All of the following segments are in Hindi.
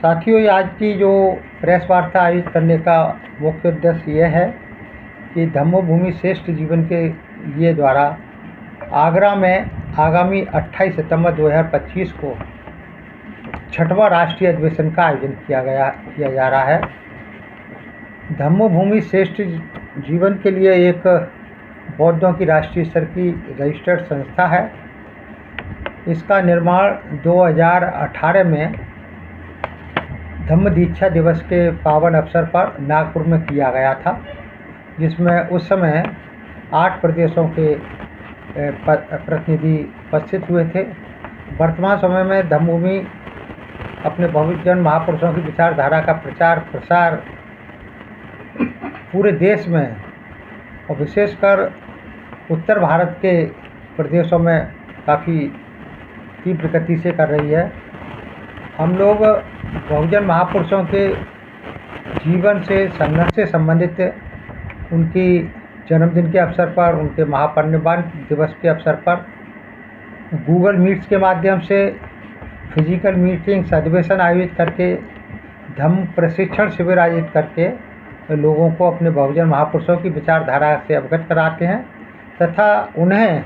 साथियों, आज की जो प्रेस वार्ता आयोजित करने का मुख्य उद्देश्य यह है कि धम्मभूमि श्रेष्ठ जीवन के लिए द्वारा आगरा में आगामी 28 सितंबर 2025 को छठवां राष्ट्रीय अधिवेशन का आयोजन किया जा रहा है। धम्मभूमि श्रेष्ठ जीवन के लिए एक बौद्धों की राष्ट्रीय स्तर की रजिस्टर्ड संस्था है। इसका निर्माण 2018 में धम्म दीक्षा दिवस के पावन अवसर पर नागपुर में किया गया था, जिसमें उस समय 8 प्रदेशों के प्रतिनिधि उपस्थित हुए थे। वर्तमान समय में धम्मभूमि अपने बहुजन महापुरुषों की विचारधारा का प्रचार प्रसार पूरे देश में और विशेषकर उत्तर भारत के प्रदेशों में काफ़ी तीव्र गति से कर रही है। हम लोग बहुजन महापुरुषों के जीवन से संघर्ष से संबंधित उनकी जन्मदिन के अवसर पर, उनके महापरिनिर्वाण दिवस के अवसर पर गूगल मीट्स के माध्यम से फिजिकल मीटिंग्स, अधिवेशन आयोजित करके, धम्म प्रशिक्षण शिविर आयोजित करके लोगों को अपने बहुजन महापुरुषों की विचारधारा से अवगत कराते हैं तथा उन्हें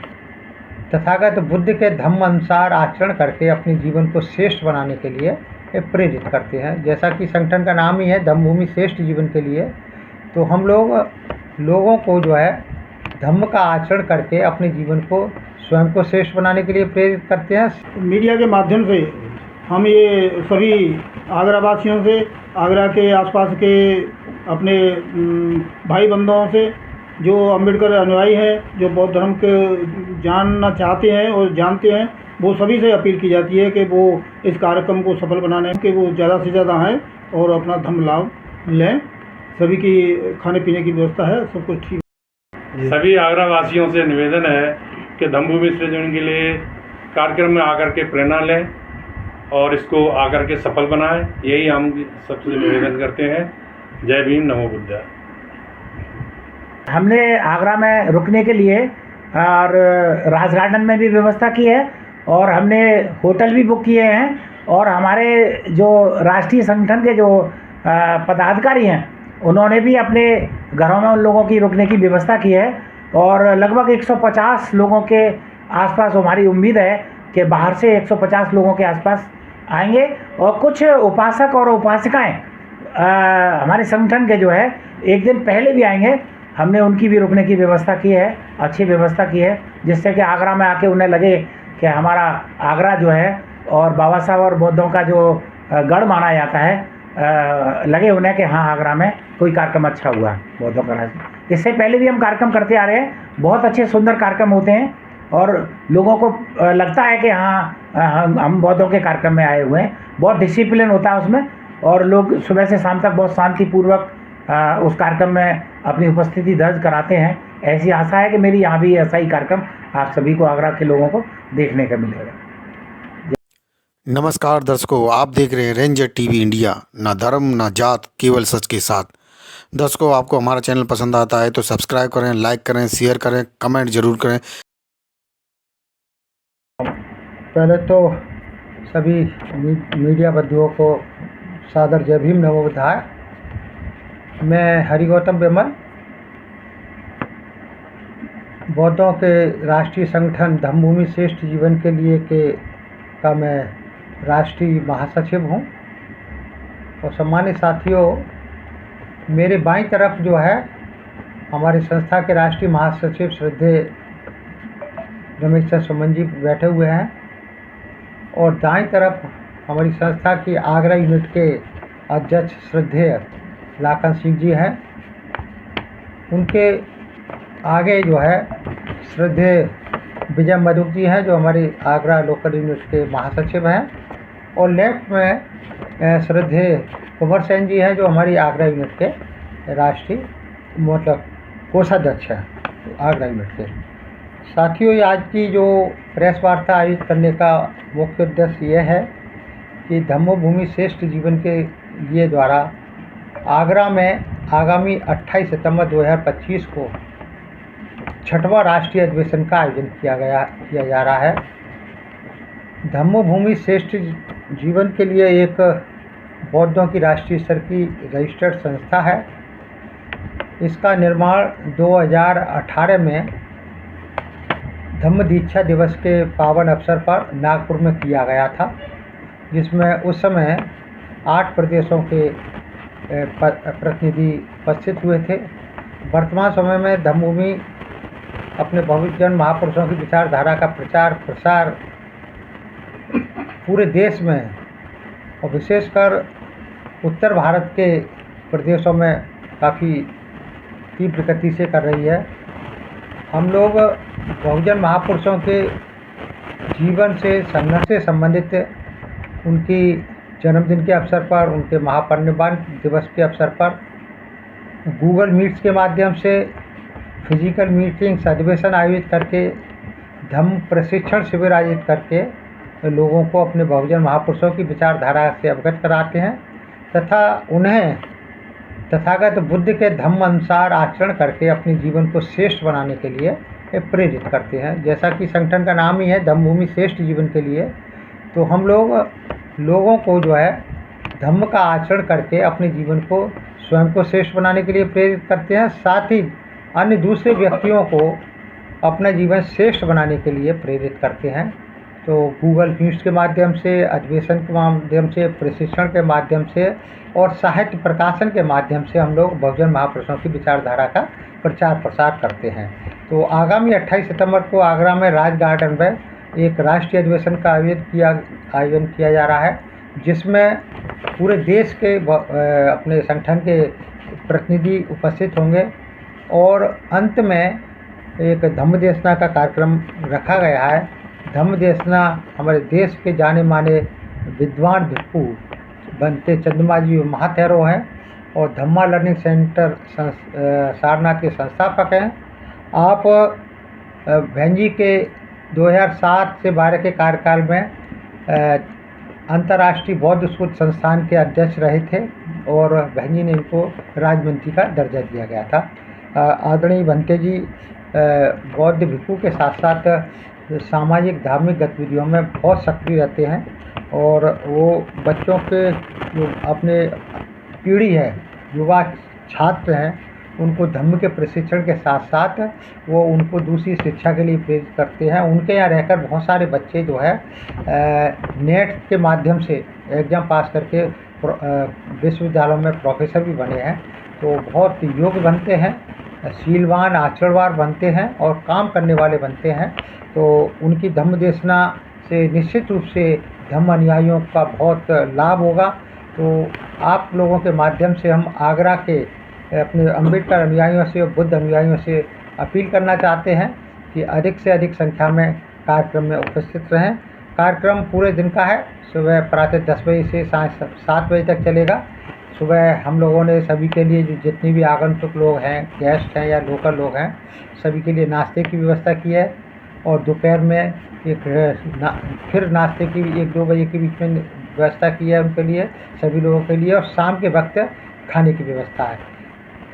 तथागत बुद्ध के धम्म अनुसार आचरण करके अपने जीवन को श्रेष्ठ बनाने के लिए प्रेरित करते हैं। जैसा कि संगठन का नाम ही है धम्मभूमि श्रेष्ठ जीवन के लिए, तो हम लोगों को जो है धम्म का आचरण करके अपने जीवन को स्वयं को श्रेष्ठ बनाने के लिए प्रेरित करते हैं। मीडिया के माध्यम से हम ये सभी आगरा वासियों से, आगरा के आसपास के अपने भाई बंधुओं से जो अम्बेडकर अनुयायी हैं, जो बौद्ध धर्म के जानना चाहते हैं और जानते हैं, वो सभी से अपील की जाती है कि वो इस कार्यक्रम को सफल बनाने के वो ज़्यादा से ज़्यादा आएँ और अपना धम्म लाभ लें। सभी की खाने पीने की व्यवस्था है, सब कुछ ठीक। सभी आगरा वासियों से निवेदन है कि धम्मभूमि श्रेष्ठ जीवन के लिए कार्यक्रम में आकर के प्रेरणा लें और इसको आकर के सफल बनाएं। यही हम सबसे निवेदन करते हैं। जय भीम, नमो बुद्धाय। हमने आगरा में रुकने के लिए और राज गार्डन में भी व्यवस्था की है और हमने होटल भी बुक किए हैं और हमारे जो राष्ट्रीय संगठन के जो पदाधिकारी हैं उन्होंने भी अपने घरों में उन लोगों की रुकने की व्यवस्था की है और लगभग 150 लोगों के आसपास हमारी उम्मीद है कि बाहर से 150 लोगों के आसपास आएंगे और कुछ उपासक और उपासिकाएं हमारे संगठन के जो है एक दिन पहले भी आएंगे। हमने उनकी भी रुकने की व्यवस्था की है, अच्छी व्यवस्था की है, जिससे कि आगरा में आके उन्हें लगे कि हमारा आगरा जो है और बाबा साहब और बौद्धों का जो गढ़ माना जाता है, लगे उन्हें कि हाँ आगरा में कोई कार्यक्रम अच्छा हुआ बौद्धों का राज। इससे पहले भी हम कार्यक्रम करते आ रहे हैं, बहुत अच्छे सुंदर कार्यक्रम होते हैं और लोगों को लगता है कि हाँ हम बौद्धों के कार्यक्रम में आए हुए हैं। बहुत डिसिप्लिन होता है उसमें और लोग सुबह से शाम तक बहुत शांतिपूर्वक उस कार्यक्रम में अपनी उपस्थिति दर्ज कराते हैं। ऐसी आशा है कि मेरी यहाँ भी ऐसा ही कार्यक्रम आप सभी को, आगरा के लोगों को देखने का मिलेगा। नमस्कार दर्शकों, आप देख रहे हैं रेंजर टीवी इंडिया। ना धर्म ना जात, केवल सच के साथ। दर्शकों, आपको हमारा चैनल पसंद आता है तो सब्सक्राइब करें, लाइक करें, शेयर करें, कमेंट जरूर करें। पहले तो सभी मीडिया बंधुओं को सादर जय भीम, नमो बुद्धाय। मैं हरि गौतम विमल, बौद्धों के राष्ट्रीय संगठन धम्मभूमि श्रेष्ठ जीवन के लिए का मैं राष्ट्रीय महासचिव हूँ। और सम्मानित साथियों, मेरे बाईं तरफ जो है हमारी संस्था के राष्ट्रीय महासचिव श्रद्धेय रमेश चंद्र सुमन जी बैठे हुए हैं और दाईं तरफ हमारी संस्था की आगरा यूनिट के अध्यक्ष श्रद्धेय लाखन सिंह जी हैं। उनके आगे जो है श्रद्धेय विजय मधुक जी हैं, जो हमारी आगरा लोकल यूनिट के महासचिव हैं। और लेफ्ट में श्रद्धेय कुंवर सेन जी हैं, जो हमारी आगरा यूनिट के राष्ट्रीय कोषाध्यक्ष हैं आगरा यूनिट के। साथियों, आज की जो प्रेस वार्ता आयोजित करने का मुख्य उद्देश्य यह है कि धम्मभूमि श्रेष्ठ जीवन के लिए द्वारा आगरा में आगामी 28 सितंबर 2025 को छठवां राष्ट्रीय अधिवेशन का आयोजन किया जा रहा है। धम्मभूमि श्रेष्ठ जीवन के लिए एक बौद्धों की राष्ट्रीय स्तर की रजिस्टर्ड संस्था है। इसका निर्माण 2018 में धम्म दीक्षा दिवस के पावन अवसर पर नागपुर में किया गया था, जिसमें उस समय 8 प्रदेशों के प्रतिनिधि उपस्थित हुए थे। वर्तमान समय में धम्मभूमि अपने बहुजन महापुरुषों की विचारधारा का प्रचार प्रसार पूरे देश में और विशेषकर उत्तर भारत के प्रदेशों में काफ़ी तीव्र गति से कर रही है। हम लोग बहुजन महापुरुषों के जीवन से संघर्ष से संबंधित उनकी जन्मदिन के अवसर पर, उनके महापरिनिर्वाण दिवस के अवसर पर गूगल मीट्स के माध्यम से फिजिकल मीटिंग्स अधिवेशन आयोजित करके, धम्म प्रशिक्षण शिविर आयोजित करके लोगों को अपने बहुजन महापुरुषों की विचारधारा से अवगत कराते हैं तथा उन्हें तथागत बुद्ध के धम्म अनुसार आचरण करके अपने जीवन को श्रेष्ठ बनाने के लिए प्रेरित करते हैं। जैसा कि संगठन का नाम ही है धम्मभूमि श्रेष्ठ जीवन के लिए, तो हम लोगों को जो है धम्म का आचरण करके अपने जीवन को स्वयं को श्रेष्ठ बनाने के लिए प्रेरित करते हैं, साथ ही अन्य दूसरे व्यक्तियों को अपना जीवन श्रेष्ठ बनाने के लिए प्रेरित करते हैं। तो गूगल मीट्स के माध्यम से, अधिवेशन के माध्यम से, प्रशिक्षण के माध्यम से और साहित्य प्रकाशन के माध्यम से हम लोग बहुजन महापुरुषों की विचारधारा का प्रचार प्रसार करते हैं। तो आगामी 28 सितंबर को आगरा में राज गार्डन में एक राष्ट्रीय अधिवेशन का आयोजन किया जा रहा है, जिसमें पूरे देश के अपने संगठन के प्रतिनिधि उपस्थित होंगे और अंत में एक धम्म देशना का कार्यक्रम रखा गया है। धम्म देशना हमारे देश के जाने माने विद्वान भिक्षु बनते चंद्रमा जी महाथेरो हैं और धम्मा लर्निंग सेंटर सारनाथ के संस्थापक हैं। आप बहन जी के 2007 से 12 के कार्यकाल में अंतर्राष्ट्रीय बौद्ध शोध संस्थान के अध्यक्ष रहे थे और बहन जी ने इनको राजमंत्री का दर्जा दिया गया था। आदरणीय भंते जी बौद्ध भिक्षु के साथ साथ सामाजिक धार्मिक गतिविधियों में बहुत सक्रिय रहते हैं और वो बच्चों के जो अपने पीढ़ी है, युवा छात्र हैं, उनको धम्म के प्रशिक्षण के साथ साथ वो उनको दूसरी शिक्षा के लिए प्रेरित करते हैं। उनके यहाँ रहकर बहुत सारे बच्चे जो है नेट के माध्यम से एग्ज़ाम पास करके विश्वविद्यालयों में प्रोफेसर भी बने हैं। तो बहुत योग्य बनते हैं, शीलवान आचरणवान बनते हैं और काम करने वाले बनते हैं। तो उनकी धम्म देशना से निश्चित रूप से धम्म अनुयायियों का बहुत लाभ होगा। तो आप लोगों के माध्यम से हम आगरा के अपने अम्बेडकर अनुयायियों से और बुद्ध अनुयायियों से अपील करना चाहते हैं कि अधिक से अधिक संख्या में कार्यक्रम में उपस्थित रहें। कार्यक्रम पूरे दिन का है, सुबह प्रातः 10 बजे से सांझ 7 बजे तक चलेगा। सुबह हम लोगों ने सभी के लिए जितनी भी आगंतुक लोग हैं, गेस्ट हैं या लोकल लोग हैं, सभी के लिए नाश्ते की व्यवस्था की है और दोपहर में फिर नाश्ते की 1-2 बजे के बीच में व्यवस्था की है उनके लिए, सभी लोगों के लिए। और शाम के वक्त खाने की व्यवस्था है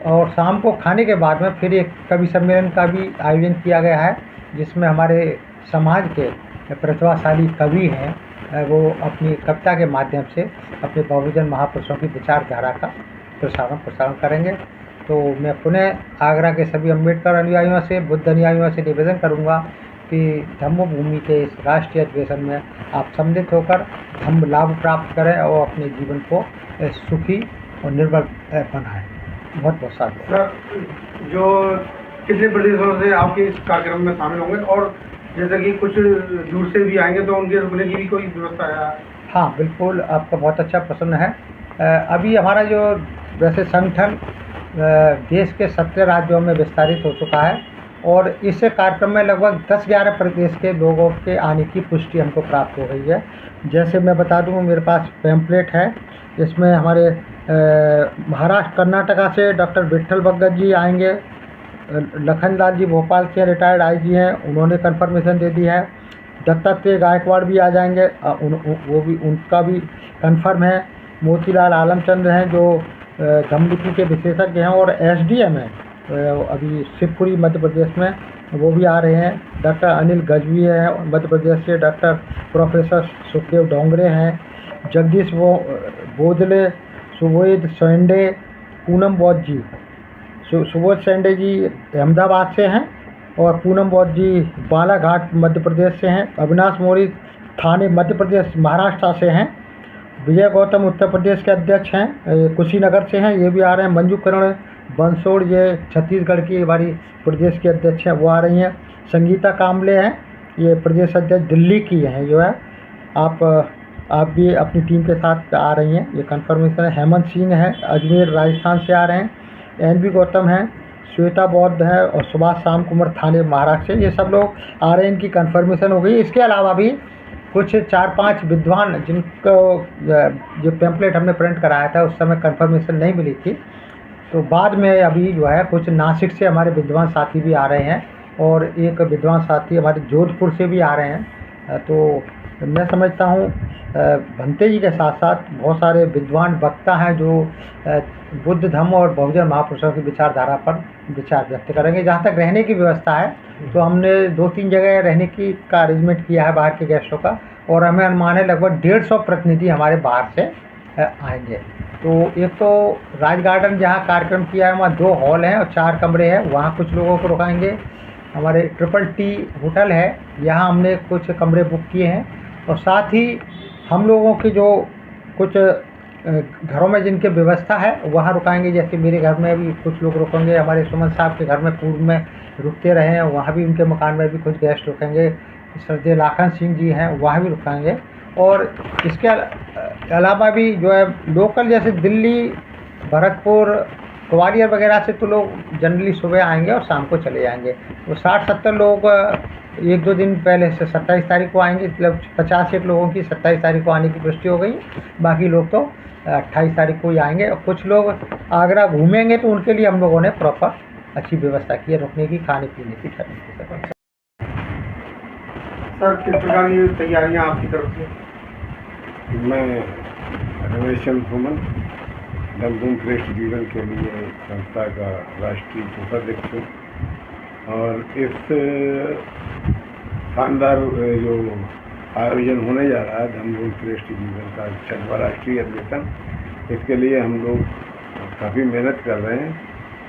और शाम को खाने के बाद में फिर एक कवि सम्मेलन का भी आयोजन किया गया है, जिसमें हमारे समाज के प्रतिभाशाली कवि हैं वो अपनी कविता के माध्यम से अपने बहुजन महापुरुषों की विचारधारा का प्रसारण करेंगे। तो मैं पुनः आगरा के सभी अम्बेडकर अनुयायियों से, बुद्ध अनुयायियों से निवेदन करूंगा कि धम्म भूमि के इस राष्ट्रीय अधिवेशन में आप सम्मिलित होकर धम्म लाभ प्राप्त करें और अपने जीवन को सुखी और निर्भर बनाएं। बहुत बहुत साधुवाद। सर, जो कितने प्रदेशों से आपके इस कार्यक्रम में शामिल होंगे और जैसे कि कुछ दूर से भी आएंगे तो उनके रुकने की भी कोई व्यवस्था है? हाँ बिल्कुल, आपका बहुत अच्छा प्रश्न है। अभी हमारा जो वैसे संगठन देश के 17 राज्यों में विस्तारित हो चुका है और इस कार्यक्रम में लगभग 10-11 प्रदेश के लोगों के आने की पुष्टि हमको प्राप्त हो गई है। जैसे मैं बता दूं, मेरे पास पैम्पलेट है, इसमें हमारे महाराष्ट्र कर्नाटका से डॉक्टर विट्ठल भगत जी आएंगे, लखनलाल जी भोपाल के रिटायर्ड आईजी हैं, उन्होंने कंफर्मेशन दे दी है। दत्तात्रेय गायकवाड़ भी आ जाएंगे, वो भी उनका भी कंफर्म है। मोतीलाल आलमचंद्र हैं जो धम्मलिपि के विशेषज्ञ हैं और एसडीएम हैं अभी शिवपुरी मध्य प्रदेश में, वो भी आ रहे हैं। डॉक्टर अनिल गजवी हैं मध्य प्रदेश से, डॉक्टर प्रोफेसर सुखदेव डोंगरे हैं जगदीश बोदले, सुबोध सेंडे, पूनम बौद्ध जी। सुबोध सेंडे जी अहमदाबाद से हैं और पूनम बौद्ध जी बालाघाट मध्य प्रदेश से हैं। अविनाश मौर्य थाने मध्य प्रदेश महाराष्ट्र से हैं। विजय गौतम उत्तर प्रदेश के अध्यक्ष हैं, कुशीनगर से हैं, ये भी आ रहे हैं। मंजू करण बंसोड़ ये छत्तीसगढ़ की हमारी प्रदेश के अध्यक्ष हैं, वो आ रही हैं। संगीता कामले हैं, ये प्रदेश अध्यक्ष दिल्ली की हैं जो है। आप भी अपनी टीम के साथ आ रही हैं, ये कन्फर्मेशन है। हेमंत सिंह हैं, अजमेर राजस्थान से आ रहे हैं। एन.बी. गौतम हैं, श्वेता बौद्ध है और सुभाष शाम कुमार थाने महाराष्ट्र से, ये सब लोग आ रहे हैं, इनकी कन्फर्मेशन हो गई। इसके अलावा भी कुछ 4-5 विद्वान जिनको जो पैम्पलेट हमने प्रिंट कराया था उस समय कन्फर्मेशन नहीं मिली थी, तो बाद में अभी जो है कुछ नासिक से हमारे विद्वान साथी भी आ रहे हैं और एक विद्वान साथी हमारे जोधपुर से भी आ रहे हैं। तो मैं समझता हूँ भंते जी के साथ साथ बहुत सारे विद्वान वक्ता हैं जो बुद्ध धम्म और बहुजन महापुरुषों की विचारधारा पर विचार व्यक्त करेंगे। जहाँ तक रहने की व्यवस्था है तो हमने 2-3 जगह रहने का अरेंजमेंट किया है बाहर के गेस्टों का, और हमें अनुमान है लगभग 150 प्रतिनिधि हमारे बाहर से आएंगे। तो एक तो राज गार्डन जहाँ कार्यक्रम किया है वहाँ 2 हॉल हैं और 4 कमरे हैं, वहाँ कुछ लोगों को रुकाएंगे। हमारे ट्रिपल टी होटल है, यहाँ हमने कुछ कमरे बुक किए हैं, और साथ ही हम लोगों की जो कुछ घरों में जिनकी व्यवस्था है वहाँ रुकाएंगे। जैसे मेरे घर में भी कुछ लोग रुकेंगे, हमारे सुमन साहब के घर में पूर्व में रुकते रहे हैं, वहाँ भी उनके मकान में भी कुछ गेस्ट रुकेंगे। सरदेव लाखन सिंह जी हैं, वहाँ भी रुकाएंगे। और इसके अलावा भी जो है लोकल जैसे दिल्ली, भरतपुर, ग्वालियर वगैरह से तो लोग जनरली सुबह आएंगे और शाम को चले जाएंगे। तो 60-70 लोग 1-2 दिन पहले से 27 तारीख को आएंगे, मतलब 50 लोगों की 27 तारीख को आने की पुष्टि हो गई। बाकी लोग तो 28 तारीख को ही आएंगे। और कुछ लोग आगरा घूमेंगे तो उनके लिए हम लोगों ने प्रॉपर अच्छी व्यवस्था की है, रुकने की, खाने पीने की, ठहरने की। सर किस प्रकार की तैयारियां आपकी तरफ से? मैं रमेश चंद्र सुमन दमदम श्रेष्ठ जीवन के लिए संस्था का राष्ट्रीय कोषाध्यक्ष हूँ, और इस शानदार जो आयोजन होने जा रहा है दमदम श्रेष्ठ जीवन का 6वां राष्ट्रीय अधिवेशन, इसके लिए हम लोग काफ़ी मेहनत कर रहे हैं,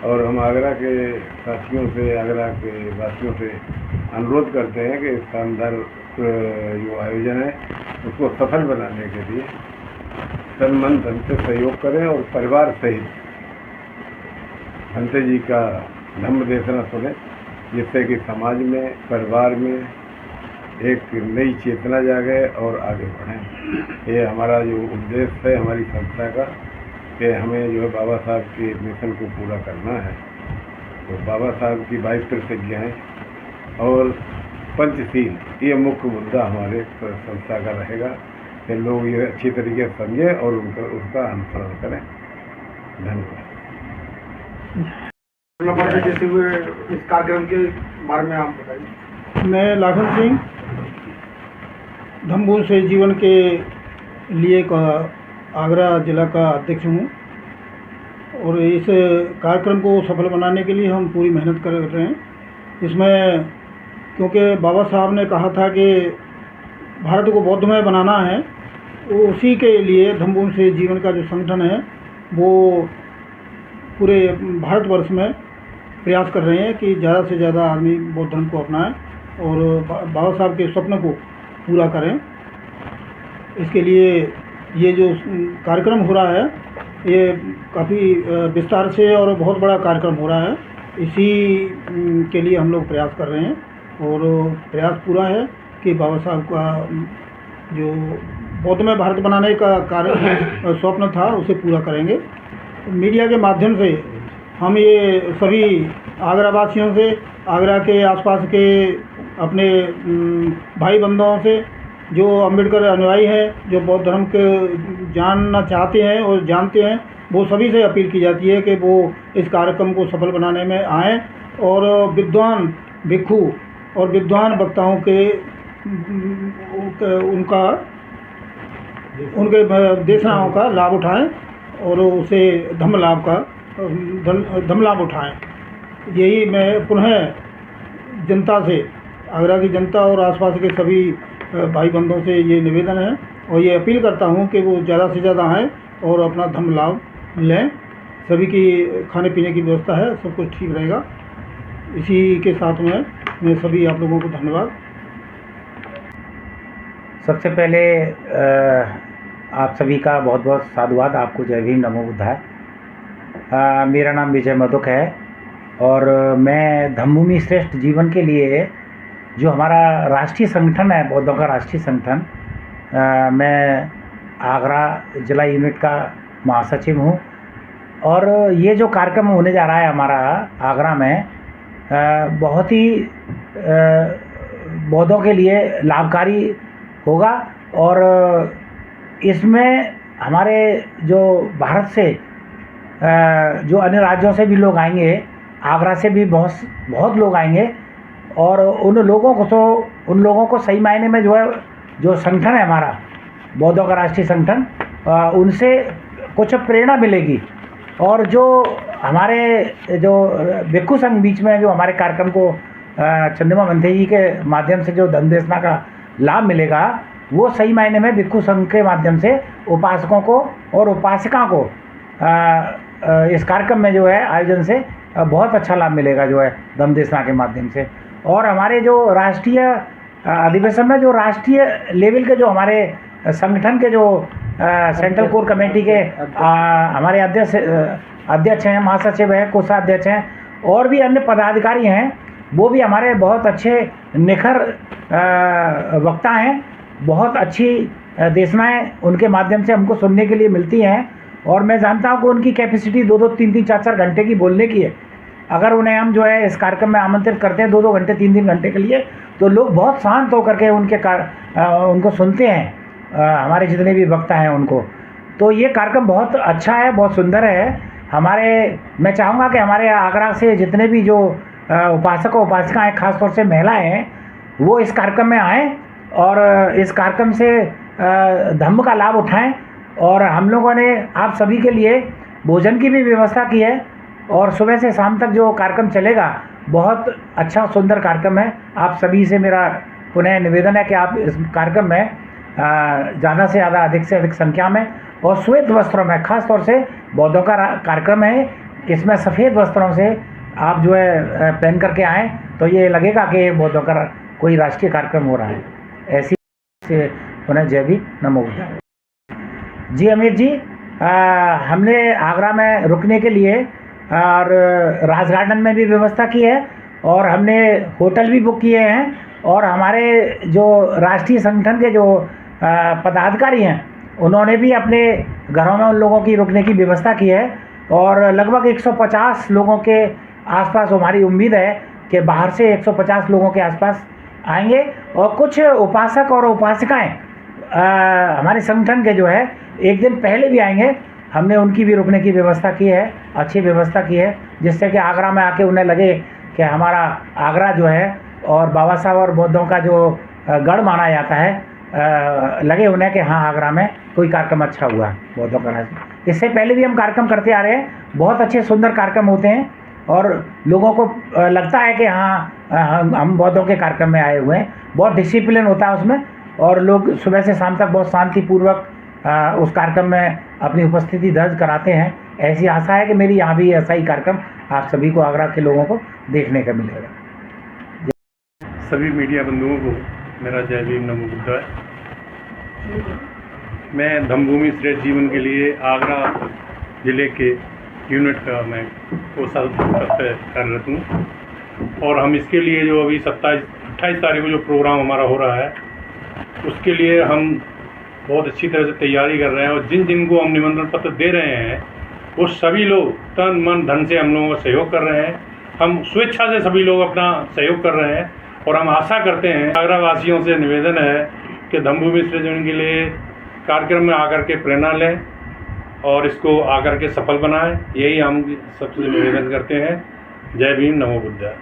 और हम आगरा के साथियों से, आगरा के वासियों से अनुरोध करते हैं कि इस शानदार जो आयोजन है उसको सफल बनाने के लिए तन मन धन से सहयोग करें और परिवार सहित भंते जी का धम्म देशना सुने, जिससे कि समाज में, परिवार में एक नई चेतना जागे और आगे बढ़ें। ये हमारा जो उद्देश्य है हमारी संस्था का, कि हमें जो है बाबा साहब के मिशन को पूरा करना है। तो बाबा साहब की 22 प्रतिज्ञाएँ और पंचशील, ये मुख्य मुद्दा हमारे संस्था का रहेगा कि लोग ये अच्छी तरीके से समझें और उसका अनुसरण करें। धन्यवाद। जैसे हुए इस कार्यक्रम के बारे में आप बताइए। मैं लाखन सिंह धम्म से जीवन के लिए का आगरा जिला का अध्यक्ष हूँ, और इस कार्यक्रम को सफल बनाने के लिए हम पूरी मेहनत कर रहे हैं। इसमें क्योंकि बाबा साहब ने कहा था कि भारत को बौद्धमय बनाना है, तो उसी के लिए धम्म से जीवन का जो संगठन है वो पूरे भारतवर्ष में प्रयास कर रहे हैं कि ज़्यादा से ज़्यादा आदमी बौद्ध धर्म को अपनाएं और बाबा साहब के स्वप्न को पूरा करें। इसके लिए ये जो कार्यक्रम हो रहा है ये काफ़ी विस्तार से और बहुत बड़ा कार्यक्रम हो रहा है। इसी के लिए हम लोग प्रयास कर रहे हैं, और प्रयास पूरा है कि बाबा साहब का जो बौद्धमय भारत बनाने का कार्य स्वप्न था उसे पूरा करेंगे। मीडिया के माध्यम से हम ये सभी आगरा वासियों से, आगरा के आसपास के अपने भाई बंधुओं से जो अम्बेडकर अनुयायी हैं, जो बौद्ध धर्म के जानना चाहते हैं और जानते हैं, वो सभी से अपील की जाती है कि वो इस कार्यक्रम को सफल बनाने में आएँ और विद्वान भिक्षु और विद्वान वक्ताओं के उनके देशनाओं का लाभ उठाएं और उसे धम्म लाभ उठाएं। यही मैं पुनः जनता से, आगरा की जनता और आसपास के सभी भाई बंधुओं से ये निवेदन है और ये अपील करता हूँ कि वो ज़्यादा से ज़्यादा आएँ और अपना धम्म लाभ लें। सभी की खाने पीने की व्यवस्था है, सब कुछ ठीक रहेगा। इसी के साथ में मैं सभी आप लोगों को धन्यवाद। सबसे पहले आप सभी का बहुत बहुत साधुवाद। आपको जय भीम, नमो बुद्धाय। मेरा नाम विजय मधुक है और मैं धम्मभूमि श्रेष्ठ जीवन के लिए जो हमारा राष्ट्रीय संगठन है, बौद्धों का राष्ट्रीय संगठन, मैं आगरा जिला यूनिट का महासचिव हूँ। और ये जो कार्यक्रम होने जा रहा है हमारा आगरा में, बहुत ही बौद्धों के लिए लाभकारी होगा। और इसमें हमारे जो भारत से जो अन्य राज्यों से भी लोग आएंगे, आगरा से भी बहुत लोग आएंगे। और उन लोगों को सही मायने में जो है, जो संगठन है हमारा बौद्धों का राष्ट्रीय संगठन, उनसे कुछ प्रेरणा मिलेगी। और जो हमारे जो भिक्खु संघ बीच में जो हमारे कार्यक्रम को चंद्रमा बंथे जी के माध्यम से जो धम्मदेशना का लाभ मिलेगा, वो सही मायने में भिक्खु संघ के माध्यम से उपासकों को और उपासिका को इस कार्यक्रम में जो है आयोजन से बहुत अच्छा लाभ मिलेगा जो है धम्मदेशना के माध्यम से। और हमारे जो राष्ट्रीय अधिवेशन में जो राष्ट्रीय लेवल के जो हमारे संगठन के जो सेंट्रल कोर कमेटी के हमारे अध्यक्ष हैं, महासचिव हैं, कोषाध्यक्ष हैं और भी अन्य पदाधिकारी हैं, वो भी हमारे बहुत अच्छे निखर वक्ता हैं। बहुत अच्छी देशनाएँ उनके माध्यम से हमको सुनने के लिए मिलती हैं। और मैं जानता हूँ कि उनकी कैपेसिटी 2-2, 3-3, 4-4 घंटे की बोलने की है। अगर उन्हें हम जो है इस कार्यक्रम में आमंत्रित करते हैं 2-2 घंटे, 3-3 घंटे के लिए, तो लोग बहुत शांत होकर के उनको सुनते हैं, हमारे जितने भी वक्ता हैं उनको। तो ये कार्यक्रम बहुत अच्छा है, बहुत सुंदर है। मैं चाहूँगा कि हमारे आगरा से जितने भी जो उपासक और उपासिकाएँ, खासतौर से महिलाएँ हैं, वो इस कार्यक्रम में आएँ और इस कार्यक्रम से धम्म का लाभ उठाएं। और हम लोगों ने आप सभी के लिए भोजन की भी व्यवस्था की है और सुबह से शाम तक जो कार्यक्रम चलेगा, बहुत अच्छा सुंदर कार्यक्रम है। आप सभी से मेरा पुनः निवेदन है कि आप इस कार्यक्रम में ज़्यादा से ज़्यादा, अधिक से अधिक संख्या में और श्वेत वस्त्रों में, खास तौर से बौद्धों का कार्यक्रम है, इसमें सफ़ेद वस्त्रों से आप जो है पहन करके आएँ, तो ये लगेगा कि बौद्धों का कोई राष्ट्रीय कार्यक्रम हो रहा है। ऐसी से पुनः जय भी, नमो बुद्धाय। जी अमित जी, हमने आगरा में रुकने के लिए और राज गार्डन में भी व्यवस्था की है और हमने होटल भी बुक किए हैं। और हमारे जो राष्ट्रीय संगठन के जो पदाधिकारी हैं, उन्होंने भी अपने घरों में उन लोगों की रुकने की व्यवस्था की है। और लगभग 150 लोगों के आसपास हमारी उम्मीद है कि बाहर से 150 लोगों के आसपास आएंगे। और कुछ उपासक और उपासिकाएँ हमारे संगठन के जो है एक दिन पहले भी आएंगे। हमने उनकी भी रुकने की व्यवस्था की है, अच्छी व्यवस्था की है, जिससे कि आगरा में आके उन्हें लगे कि हमारा आगरा जो है और बाबा साहब और बौद्धों का जो गढ़ माना जाता है, लगे उन्हें कि हाँ, आगरा में कोई कार्यक्रम अच्छा हुआ बौद्धों का। इससे पहले भी हम कार्यक्रम करते आ रहे हैं, बहुत अच्छे सुंदर कार्यक्रम होते हैं और लोगों को लगता है कि हाँ, हम बौद्धों के कार्यक्रम में आए हुए हैं। बहुत डिसिप्लिन होता है उसमें और लोग सुबह से शाम तक बहुत शांतिपूर्वक उस कार्यक्रम में अपनी उपस्थिति दर्ज कराते हैं। ऐसी आशा है कि मेरी यहाँ भी ऐसा ही कार्यक्रम आप सभी को, आगरा के लोगों को देखने का मिलेगा। सभी मीडिया बंधुओं को मेरा जय भीम, नमो बुद्धाय। मैं धम्मभूमि श्रेष्ठ जीवन के लिए आगरा ज़िले के यूनिट का मैं कोषाध्यक्ष कार्यरत हूँ। और हम इसके लिए जो अभी 27-28 तारीख को जो प्रोग्राम हमारा हो रहा है, उसके लिए हम बहुत अच्छी तरह से तैयारी कर रहे हैं। और जिनको हम निमंत्रण पत्र दे रहे हैं, वो सभी लोग तन मन धन से हम लोगों का सहयोग कर रहे हैं। हम स्वेच्छा से सभी लोग अपना सहयोग कर रहे हैं और हम आशा करते हैं, आगरा वासियों से निवेदन है कि धम्मभूमि श्रेष्ठ जीवन के लिए कार्यक्रम में आकर के प्रेरणा लें और इसको आकर के सफल बनाएं। यही हम सबसे निवेदन करते हैं। जय भीम, नमो बुद्धाय।